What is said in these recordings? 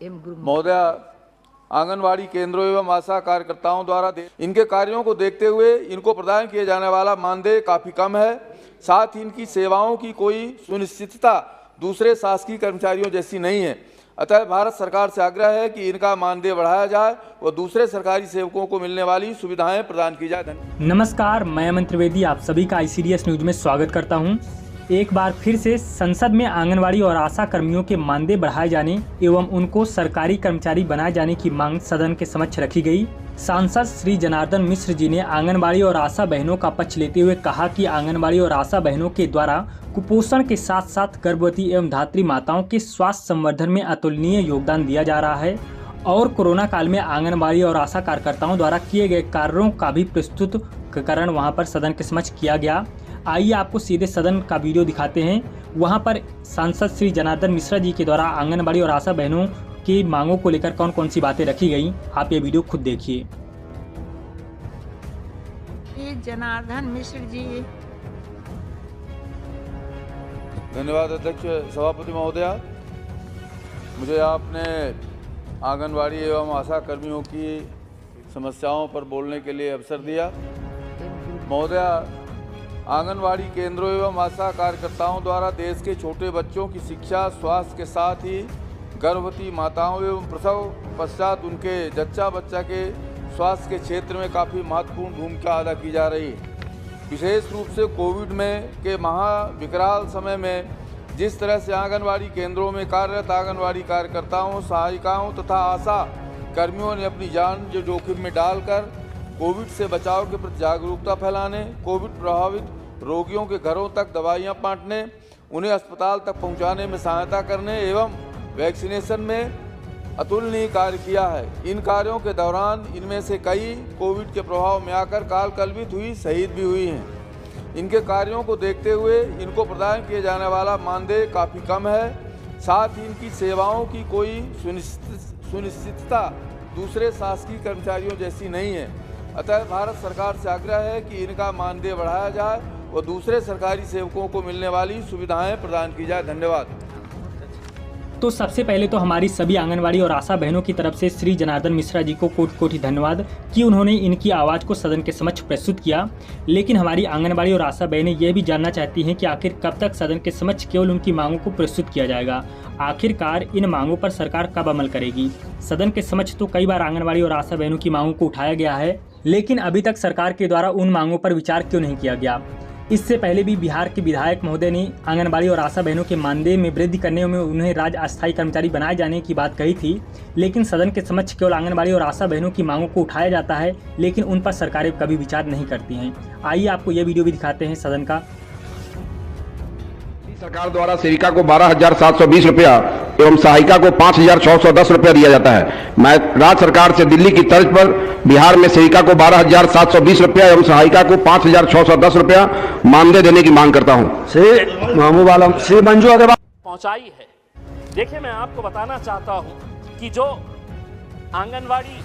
महोदय, आंगनवाड़ी केंद्रों एवं आशा कार्यकर्ताओं द्वारा इनके कार्यों को देखते हुए इनको प्रदान किए जाने वाला मानदेय काफ़ी कम है। साथ ही इनकी सेवाओं की कोई सुनिश्चितता दूसरे शासकीय कर्मचारियों जैसी नहीं है। अतः भारत सरकार से आग्रह है कि इनका मानदेय बढ़ाया जाए और दूसरे सरकारी सेवकों को मिलने वाली सुविधाएं प्रदान की जाए। नमस्कार, मैं अमन त्रिवेदी आप सभी का ICDS न्यूज में स्वागत करता हूं। एक बार फिर से संसद में आंगनवाड़ी और आशा कर्मियों के मानदेय बढ़ाए जाने एवं उनको सरकारी कर्मचारी बनाए जाने की मांग सदन के समक्ष रखी गई। सांसद श्री जनार्दन मिश्र जी ने आंगनवाड़ी और आशा बहनों का पक्ष लेते हुए कहा कि आंगनवाड़ी और आशा बहनों के द्वारा कुपोषण के साथ साथ गर्भवती एवं धात्री माताओं के स्वास्थ्य संवर्धन में अतुलनीय योगदान दिया जा रहा है और कोरोना काल में आंगनवाड़ी और आशा कार्यकर्ताओं द्वारा किए गए कार्यों का भी प्रस्तुतिकरण वहां पर सदन के समक्ष किया गया। आइए आपको सीधे सदन का वीडियो दिखाते हैं। वहां पर सांसद श्री जनार्दन मिश्रा जी के द्वारा आंगनबाड़ी और आशा बहनों की मांगों को लेकर कौन कौन सी बातें रखी गई, आप ये वीडियो खुद देखिए। जनार्दन मिश्र जी। धन्यवाद अध्यक्ष सभापति महोदया, मुझे आपने आंगनवाड़ी एवं आशा कर्मियों की समस्याओं पर बोलने के लिए अवसर दिया। महोदया, आंगनवाड़ी केंद्रों एवं आशा कार्यकर्ताओं द्वारा देश के छोटे बच्चों की शिक्षा, स्वास्थ्य के साथ ही गर्भवती माताओं एवं प्रसव पश्चात उनके जच्चा बच्चा के स्वास्थ्य के क्षेत्र में काफ़ी महत्वपूर्ण भूमिका अदा की जा रही है। विशेष रूप से कोविड के महाविकराल समय में जिस तरह से आंगनवाड़ी केंद्रों में कार्यरत आंगनवाड़ी कार्यकर्ताओं, सहायिकाओं तथा आशा कर्मियों ने अपनी जान जोखिम में डालकर कोविड से बचाव के प्रति जागरूकता फैलाने, कोविड प्रभावित रोगियों के घरों तक दवाइयां बांटने, उन्हें अस्पताल तक पहुंचाने में सहायता करने एवं वैक्सीनेशन में अतुलनीय कार्य किया है। इन कार्यों के दौरान इनमें से कई कोविड के प्रभाव में आकर काल कलवित हुई, शहीद भी हुई हैं। इनके कार्यों को देखते हुए इनको प्रदान किए जाने वाला मानदेय काफ़ी कम है। साथ ही इनकी सेवाओं की कोई सुनिश्चितता दूसरे शासकीय कर्मचारियों जैसी नहीं है। अतः भारत सरकार से आग्रह है कि इनका मानदेय बढ़ाया जाए और दूसरे सरकारी सेवकों को मिलने वाली सुविधाएं प्रदान की जाए। धन्यवाद। तो सबसे पहले तो हमारी सभी आंगनवाड़ी और आशा बहनों की तरफ से श्री जनार्दन मिश्रा जी को कोटि कोटि धन्यवाद कि उन्होंने इनकी आवाज़ को सदन के समक्ष प्रस्तुत किया। लेकिन हमारी आंगनवाड़ी और आशा बहनें यह भी जानना चाहती हैं कि आखिर कब तक सदन के समक्ष केवल उनकी मांगों को प्रस्तुत किया जाएगा। आखिरकार इन मांगों पर सरकार कब अमल करेगी। सदन के समक्ष तो कई बार आंगनवाड़ी और आशा बहनों की मांगों को उठाया गया है, लेकिन अभी तक सरकार के द्वारा उन मांगों पर विचार क्यों नहीं किया गया। इससे पहले भी बिहार के विधायक महोदय ने आंगनबाड़ी और आशा बहनों के मानदेय में वृद्धि करने में उन्हें राज्य अस्थायी कर्मचारी बनाए जाने की बात कही थी, लेकिन सदन के समक्ष केवल आंगनबाड़ी और आशा बहनों की मांगों को उठाया जाता है, लेकिन उन पर सरकारें कभी विचार नहीं करती हैं। आइए आपको यह वीडियो भी दिखाते हैं सदन का। सरकार द्वारा सेविका को 12,720 रुपया एवं सहायिका को 5,610 रुपया दिया जाता है। मैं राज्य सरकार से दिल्ली की तर्ज पर बिहार में सेविका को 12,720 रुपया एवं सहायिका को 5,610 रुपया मानदेय देने की मांग करता हूं। श्री मंजू अग्रवाल पहुंचाई है। देखिए, मैं आपको बताना चाहता हूं कि जो आंगनवाड़ी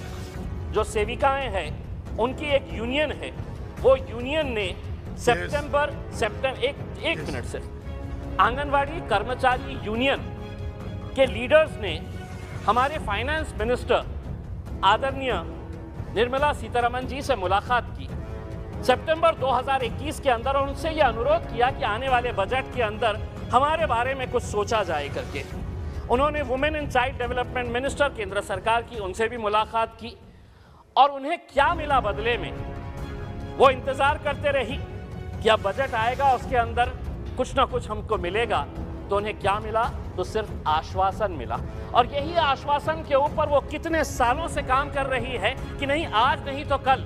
जो सेविकाएं हैं उनकी एक यूनियन है, वो यूनियन ने सितंबर एक मिनट से आंगनवाड़ी कर्मचारी यूनियन के लीडर्स ने हमारे फाइनेंस मिनिस्टर आदरणीय निर्मला सीतारमण जी से मुलाकात की सितंबर 2021 के अंदर, और उनसे यह अनुरोध किया कि आने वाले बजट के अंदर हमारे बारे में कुछ सोचा जाए करके। उन्होंने women and child development minister केंद्र सरकार की, उनसे भी मुलाकात की और उन्हें क्या मिला बदले में, वो इंतजार करते रही कि अब बजट आएगा उसके अंदर कुछ ना कुछ हमको मिलेगा। तो उन्हें क्या मिला? तो सिर्फ आश्वासन मिला। और यही आश्वासन के ऊपर वो कितने सालों से काम कर रही है कि नहीं आज नहीं तो कल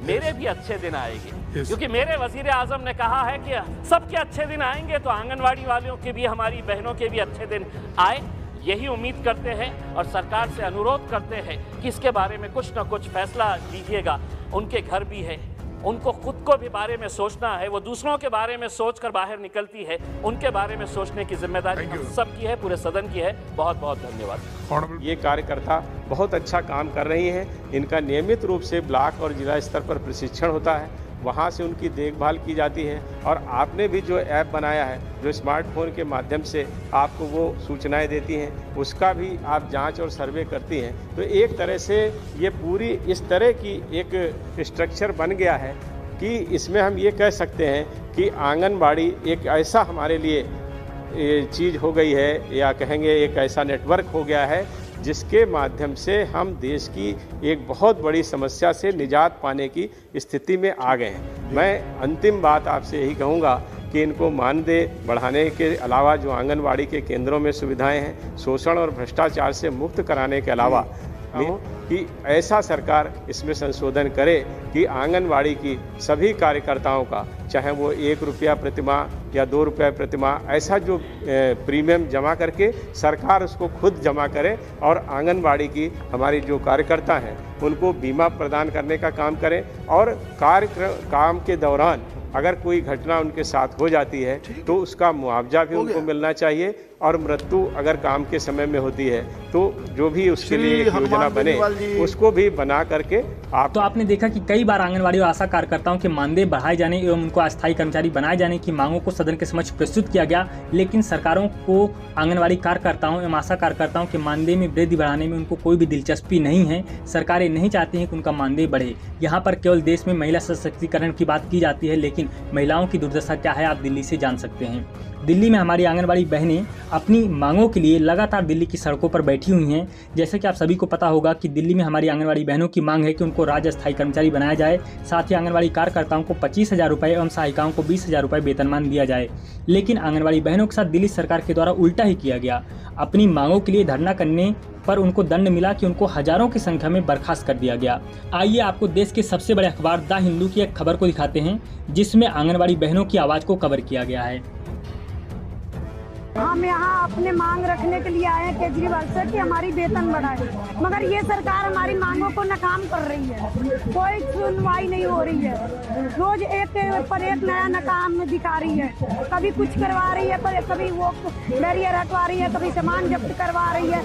मेरे भी अच्छे दिन आएंगे। क्योंकि मेरे वजीर आजम ने कहा है कि सबके अच्छे दिन आएंगे, तो आंगनवाड़ी वालों के भी, हमारी बहनों के भी अच्छे दिन आए। यही उम्मीद करते हैं और सरकार से अनुरोध करते हैं कि इसके बारे में कुछ ना कुछ फैसला लीजिएगा। उनके घर भी है, उनको खुद को भी बारे में सोचना है, वो दूसरों के बारे में सोचकर बाहर निकलती है, उनके बारे में सोचने की जिम्मेदारी हम सबकी है, पूरे सदन की है। बहुत बहुत धन्यवाद। ये कार्यकर्ता बहुत अच्छा काम कर रही हैं। इनका नियमित रूप से ब्लॉक और जिला स्तर पर प्रशिक्षण होता है। वहाँ से उनकी देखभाल की जाती है। और आपने भी जो ऐप बनाया है, जो स्मार्टफोन के माध्यम से आपको वो सूचनाएं देती हैं, उसका भी आप जांच और सर्वे करती हैं। तो एक तरह से ये पूरी इस तरह की एक स्ट्रक्चर बन गया है कि इसमें हम ये कह सकते हैं कि आंगनबाड़ी एक ऐसा हमारे लिए चीज़ हो गई है, या कहेंगे एक ऐसा नेटवर्क हो गया है जिसके माध्यम से हम देश की एक बहुत बड़ी समस्या से निजात पाने की स्थिति में आ गए हैं। मैं अंतिम बात आपसे यही कहूँगा कि इनको मानदेय बढ़ाने के अलावा जो आंगनवाड़ी के केंद्रों में सुविधाएं हैं, शोषण और भ्रष्टाचार से मुक्त कराने के अलावा कि ऐसा सरकार इसमें संशोधन करे कि आंगनवाड़ी की सभी कार्यकर्ताओं का, चाहे वो 1 रुपया प्रतिमाह या 2 रुपये प्रतिमाह, ऐसा जो प्रीमियम जमा करके सरकार उसको खुद जमा करे और आंगनवाड़ी की हमारी जो कार्यकर्ता हैं उनको बीमा प्रदान करने का काम करें। और काम के दौरान अगर कोई घटना उनके साथ हो जाती है तो उसका मुआवजा भी उनको मिलना चाहिए। और मृत्यु अगर काम के समय में होती है तो जो भी उसके लिए एक योजना बने उसको भी बना करके आप। तो आपने देखा कि कई बार आंगनवाड़ी और आशा कार्यकर्ताओं के मानदेय बढ़ाए जाने एवं उनको अस्थायी कर्मचारी बनाए जाने की मांगों को सदन के समक्ष प्रस्तुत किया गया, लेकिन सरकारों को आंगनवाड़ी कार्यकर्ताओं एवं आशा कार्यकर्ताओं के मानदेय में वृद्धि बढ़ाने में उनको कोई भी दिलचस्पी नहीं है। सरकारें नहीं चाहती हैं कि उनका मानदेय बढ़े। यहाँ पर केवल देश में महिला सशक्तिकरण की बात की जाती है, लेकिन महिलाओं की दुर्दशा क्या है आप दिल्ली से जान सकते हैं। दिल्ली में हमारी आंगनवाड़ी बहनें अपनी मांगों के लिए लगातार दिल्ली की सड़कों पर बैठी हुई हैं। जैसे कि आप सभी को पता होगा कि दिल्ली में हमारी आंगनवाड़ी बहनों की मांग है कि उनको राज्य स्थायी कर्मचारी बनाया जाए, साथ ही आंगनवाड़ी कार्यकर्ताओं को 25,000 रुपये एवं सहायिकाओं को 20,000 रुपये वेतनमान दिया जाए। लेकिन आंगनवाड़ी बहनों के साथ दिल्ली सरकार के द्वारा उल्टा ही किया गया। अपनी मांगों के लिए धरना करने पर उनको दंड मिला कि उनको हजारों की संख्या में बर्खास्त कर दिया गया। आइए आपको देश के सबसे बड़े अखबार द हिंदू की एक खबर को दिखाते हैं जिसमें आंगनवाड़ी बहनों की आवाज़ को कवर किया गया है। हम यहाँ अपने मांग रखने के लिए आए हैं केजरीवाल से कि हमारी वेतन बढ़ाए, मगर ये सरकार हमारी मांगों को नाकाम कर रही है। कोई सुनवाई नहीं हो रही है। रोज एक पर एक नया नाकाम दिखा रही है। कभी कुछ करवा रही है, पर कभी वो बैरियर हटवा रही है, कभी सामान जब्त करवा रही है।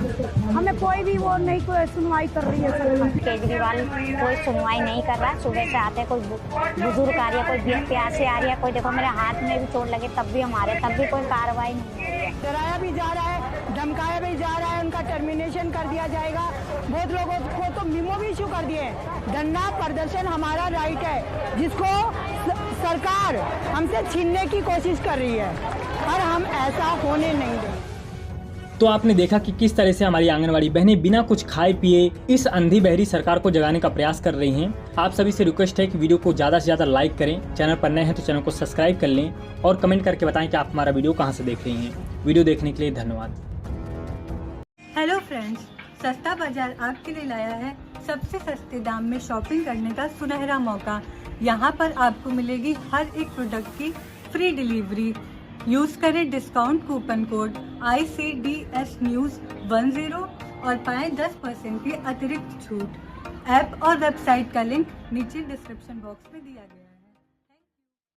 हमें कोई भी वो नहीं कोई सुनवाई कर रही है सरकार। केजरीवाल कोई सुनवाई नहीं कर रहा। सुबह से आते कोई बुजुर्ग आ रही है, कोई प्यासे आ रही है, कोई देखो मेरे हाथ में भी चोट लगे तब भी हमारे तब भी कोई कार्रवाई नहीं हो रही है। डराया भी जा रहा है, धमकाया भी जा रहा है, उनका टर्मिनेशन कर दिया जाएगा। बहुत लोगों को तो मीमो भी इशू कर दिए। धरना प्रदर्शन हमारा राइट है जिसको सरकार हमसे छीनने की कोशिश कर रही है और हम ऐसा होने नहीं देंगे। तो आपने देखा कि किस तरह से हमारी आंगनवाड़ी बहनें बिना कुछ खाए पिए इस अंधी बहरी सरकार को जगाने का प्रयास कर रही हैं। आप सभी से रिक्वेस्ट है कि वीडियो को ज़्यादा से ज़्यादा लाइक करें, चैनल पर नए हैं तो चैनल को सब्सक्राइब कर लें और कमेंट करके बताएं कि आप हमारा वीडियो कहां से देख रही हैं। वीडियो देखने के लिए धन्यवाद। हेलो फ्रेंड्स, सस्ता बाजार आपके लिए लाया है सबसे सस्ते दाम में शॉपिंग करने का सुनहरा मौका। यहाँ पर आपको मिलेगी हर एक प्रोडक्ट की फ्री डिलीवरी। यूज़ करें discount coupon code ICDS News 10 और पाएं 10% की अतिरिक्त छूट। ऐप और वेबसाइट का लिंक नीचे डिस्क्रिप्शन बॉक्स में दिया गया है।